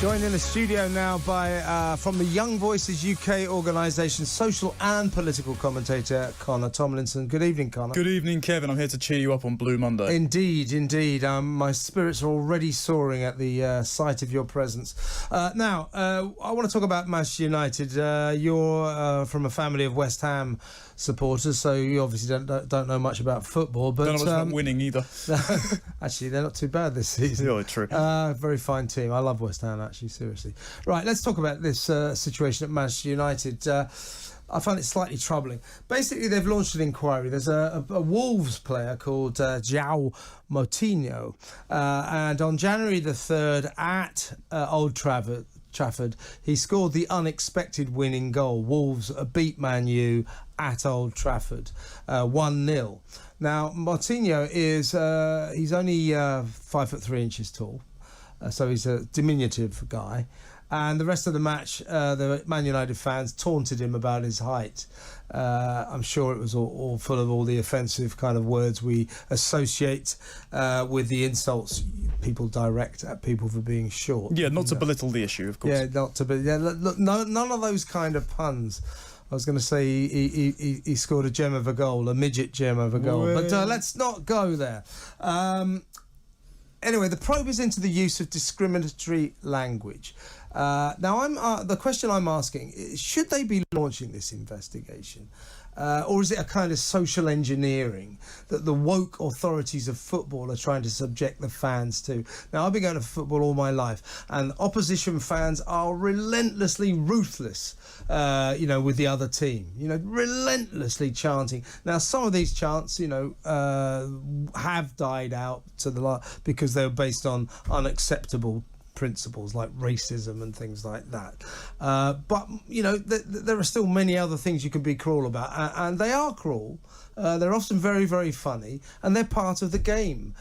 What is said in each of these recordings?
Joined in the studio now by, from the Young Voices UK organisation, social and political commentator Connor Tomlinson. Good evening, Connor. Good evening, Kevin. I'm here to cheer you up on Blue Monday. Indeed, indeed. My spirits are already soaring at the sight of your presence. Now, I want to talk about Manchester United. You're from a family of West Ham supporters, so you obviously don't know much about football. But don't know much about winning either. Actually, they're not too bad this season. Yeah, true. Very fine team. I love West Ham, actually, seriously. Right, let's talk about this situation at Manchester United. I find it slightly troubling. Basically, they've launched an inquiry. There's a Wolves player called João Moutinho, and on January the 3rd at Old Trafford, he scored the unexpected winning goal. Wolves beat Man U at Old Trafford, 1-0. Now, Moutinho he's only 5'3" tall, so he's a diminutive guy. And the rest of the match, the Man United fans taunted him about his height. I'm sure it was all full of all the offensive kind of words we associate with the insults people direct at people for being short. Yeah, not to belittle the issue, of course. Yeah, not to belittle. Yeah, look, none of those kind of puns. I was going to say he scored a gem of a goal, a midget gem of a goal. But let's not go there. Anyway, the probe is into the use of discriminatory language. Now, the question I'm asking is, should they be launching this investigation? Or is it a kind of social engineering that the woke authorities of football are trying to subject the fans to? Now, I've been going to football all my life, and opposition fans are relentlessly ruthless, with the other team, relentlessly chanting. Now, some of these chants, have died out because they were based on unacceptable principles like racism and things like that, but there are still many other things you can be cruel about, and they are cruel. They're often very, very funny, and they're part of the game.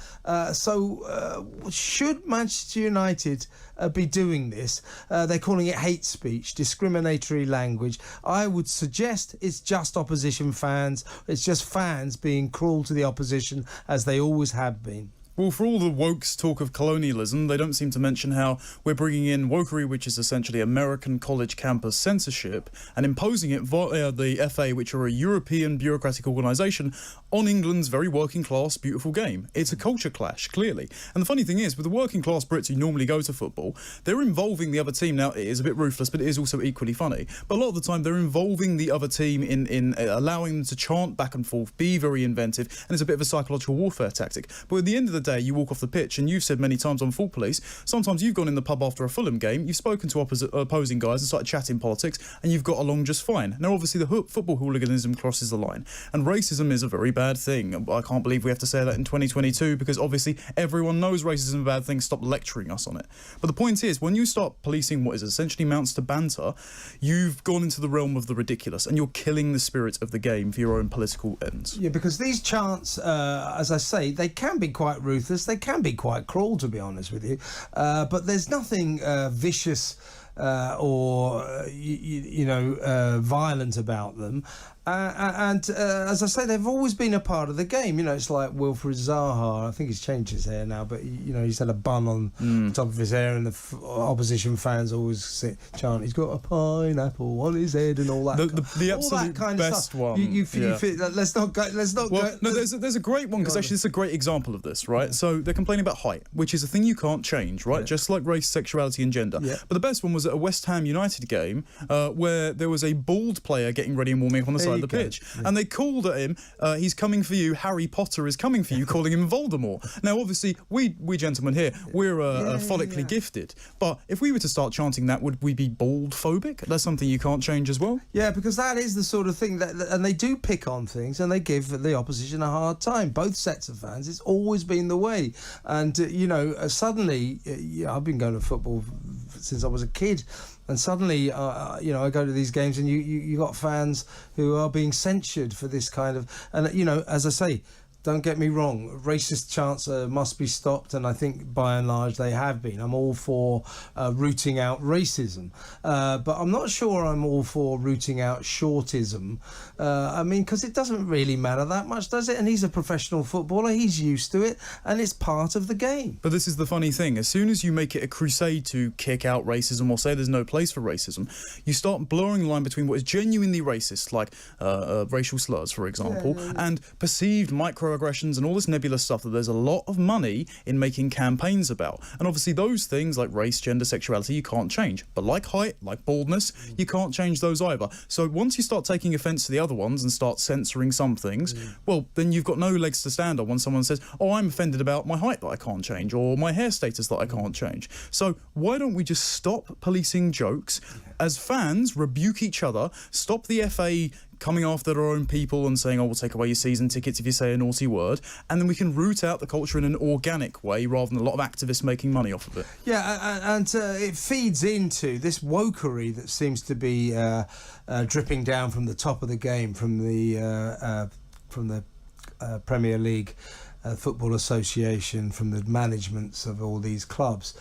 So should Manchester United be doing this? They're calling it hate speech, discriminatory language. I would suggest it's just opposition fans. It's just fans being cruel to the opposition, as they always have been. Well, for all the woke's talk of colonialism, they don't seem to mention how we're bringing in wokery, which is essentially American college campus censorship, and imposing it via the FA, which are a European bureaucratic organisation, on England's very working class, beautiful game. It's a culture clash, clearly. And the funny thing is, with the working class Brits who normally go to football, they're involving the other team. Now, it is a bit ruthless, but it is also equally funny. But a lot of the time, they're involving the other team in allowing them to chant back and forth, be very inventive, and it's a bit of a psychological warfare tactic. But at the end of the day, you walk off the pitch, and you've said many times on Full Police, sometimes you've gone in the pub after a Fulham game, you've spoken to opposing guys and started chatting politics, and you've got along just fine. Now, obviously, the football hooliganism crosses the line, and racism is a very bad thing. I can't believe we have to say that in 2022, because obviously everyone knows racism is a bad thing. Stop lecturing us on it. But the point is, when you start policing what is essentially amounts to banter, you've gone into the realm of the ridiculous, and you're killing the spirit of the game for your own political ends. Yeah, because these chants, as I say, they can be quite ruthless. They can be quite cruel, to be honest with you. But there's nothing vicious or violent about them. And as I say, they've always been a part of the game. It's like Wilfried Zaha. I think he's changed his hair now, but he's had a bun on the top of his hair, and the opposition fans always chant, "He's got a pineapple on his head," and all that. The absolute all that kind best of one. You feel, let's not go. No, there's a great one, because actually this is a great example of this, right? Yeah. So they're complaining about height, which is a thing you can't change, right? Yeah. Just like race, sexuality, and gender. Yeah. But the best one was at a West Ham United game where there was a bald player getting ready and warming up on the side of the pitch, and they called at him, "He's coming for you, Harry Potter is coming for you," calling him Voldemort. Now, obviously, we gentlemen here, we're follically gifted, but if we were to start chanting that, would we be bald-phobic? That's something you can't change as well? Yeah, because that is the sort of thing that, and they do pick on things, and they give the opposition a hard time. Both sets of fans, it's always been the way. And, suddenly, I've been going to football since I was a kid, and suddenly, I go to these games, and you got fans who are being censured for this kind of, and as I say, Don't get me wrong, racist chants must be stopped, and I think by and large they have been. I'm all for rooting out racism, but I'm not sure I'm all for rooting out shortism. I mean, because it doesn't really matter that much, does it? And he's a professional footballer, he's used to it, and it's part of the game. But this is the funny thing, as soon as you make it a crusade to kick out racism or say there's no place for racism, you start blurring the line between what is genuinely racist, like racial slurs, for example, and perceived microaggressions and all this nebulous stuff that there's a lot of money in making campaigns about. And obviously those things like race, gender, sexuality, you can't change. But like height, like baldness, you can't change those either. So once you start taking offence to the other ones and start censoring some things, well, then you've got no legs to stand on when someone says, oh, I'm offended about my height that I can't change, or my hair status that I can't change. So why don't we just stop policing jokes? As fans, rebuke each other, stop the FA coming after their own people and saying, oh, we'll take away your season tickets if you say a naughty word, and then we can root out the culture in an organic way rather than a lot of activists making money off of it. Yeah, and it feeds into this wokery that seems to be dripping down from the top of the game, from the Premier League Football Association, from the managements of all these clubs.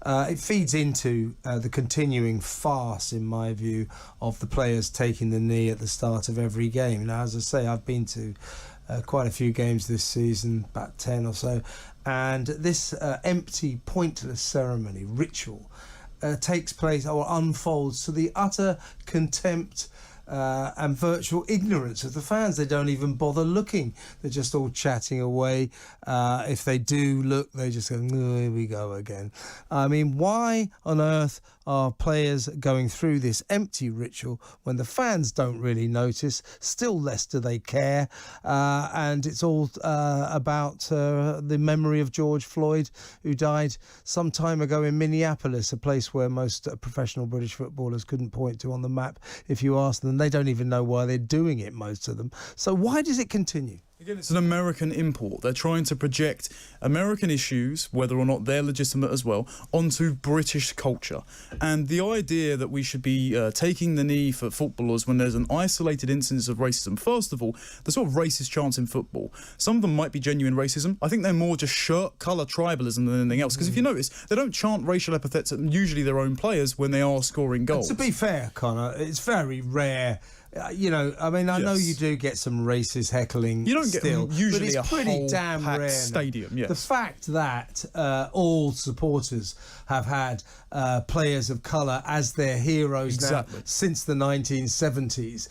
It feeds into the continuing farce, in my view, of the players taking the knee at the start of every game. Now, as I say, I've been to quite a few games this season, about 10 or so, and this empty, pointless ceremony, ritual, takes place or unfolds to the utter contempt and virtual ignorance of the fans. They don't even bother looking. They're just all chatting away. If they do look, they just go, oh, here we go again. I mean, why on earth are players going through this empty ritual when the fans don't really notice? Still less do they care. And it's all about the memory of George Floyd, who died some time ago in Minneapolis, a place where most professional British footballers couldn't point to on the map if you ask them. They don't even know why they're doing it, most of them. So why does it continue? Again, it's an American import. They're trying to project American issues, whether or not they're legitimate as well, onto British culture. And the idea that we should be taking the knee for footballers when there's an isolated instance of racism, first of all, the sort of racist chants in football, some of them might be genuine racism. I think they're more just shirt colour tribalism than anything else. Because if you notice, they don't chant racial epithets at usually their own players when they are scoring goals. And to be fair, Connor, it's very rare. You know, I mean, I know you do get some racist heckling. You don't still, get usually but it's pretty whole damn packed rare. stadium. Yes. The fact that all supporters have had players of colour as their heroes now since the 1970s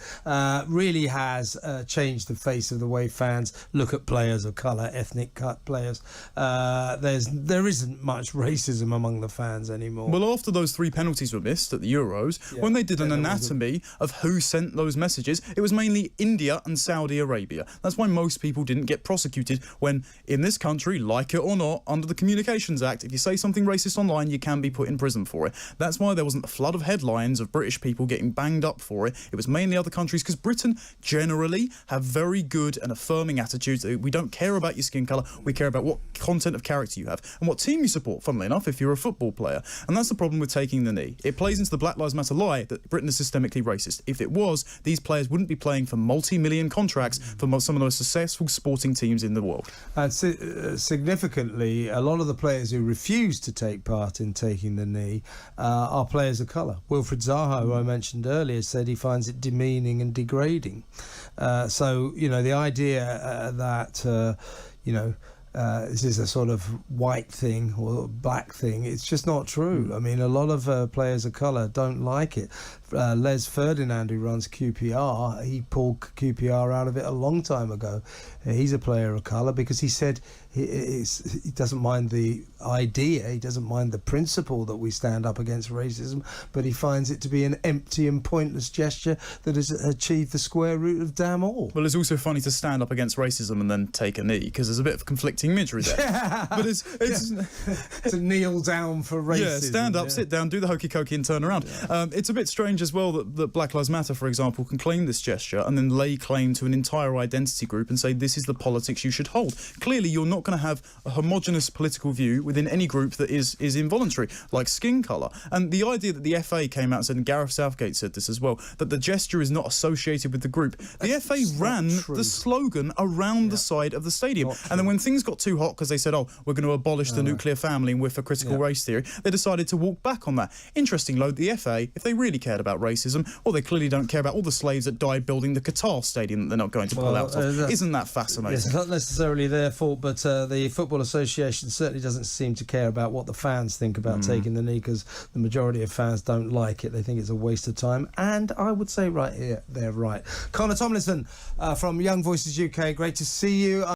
really has changed the face of the way fans look at players of colour, ethnic players. There isn't much racism among the fans anymore. Well, after those 3 penalties were missed at the Euros, when they did an anatomy of who sent those messages, it was mainly India and Saudi Arabia. That's why most people didn't get prosecuted when, in this country, like it or not, under the Communications Act, if you say something racist online, you can be put in prison for it. That's why there wasn't a flood of headlines of British people getting banged up for it. It was mainly other countries, because Britain generally have very good and affirming attitudes. We don't care about your skin colour, we care about what content of character you have and what team you support, funnily enough, if you're a football player. And that's the problem with taking the knee. It plays into the Black Lives Matter lie that Britain is systemically racist. If it was, these players wouldn't be playing for multi-million contracts for some of the most successful sporting teams in the world. And significantly, a lot of the players who refuse to take part in taking the knee are players of colour. Wilfried Zaha, who I mentioned earlier, said he finds it demeaning and degrading. So, you know, the idea that, this is a sort of white thing or black thing, it's just not true. I mean, a lot of players of colour don't like it. Les Ferdinand, who runs QPR, he pulled QPR out of it a long time ago. He's a player of colour because he said he doesn't mind the idea, he doesn't mind the principle that we stand up against racism, but he finds it to be an empty and pointless gesture that has achieved the square root of damn all. Well, it's also funny to stand up against racism and then take a knee, because there's a bit of conflicting imagery there. Yeah. But it's to kneel down for racism. Yeah, stand up, sit down, do the hokey cokey and turn around. It's a bit strange as well that Black Lives Matter, for example, can claim this gesture and then lay claim to an entire identity group and say this is the politics you should hold. Clearly, you're not going to have a homogenous political view within any group that is involuntary, like skin colour. And the idea that the FA came out and said, and Gareth Southgate said this as well, that the gesture is not associated with the group. The FA ran the slogan around the side of the stadium. And then when things got too hot because they said, oh, we're going to abolish the nuclear family and we're for critical race theory, they decided to walk back on that. Interesting, though, the FA, if they really cared about racism, well, they clearly don't care about all the slaves that died building the Qatar stadium that they're not going to pull out of. Isn't that fascinating? It's not necessarily their fault, but the Football Association certainly doesn't seem to care about what the fans think about taking the knee, because the majority of fans don't like it. They think it's a waste of time, and I would say right here, they're right. Connor Tomlinson from Young Voices UK, great to see you.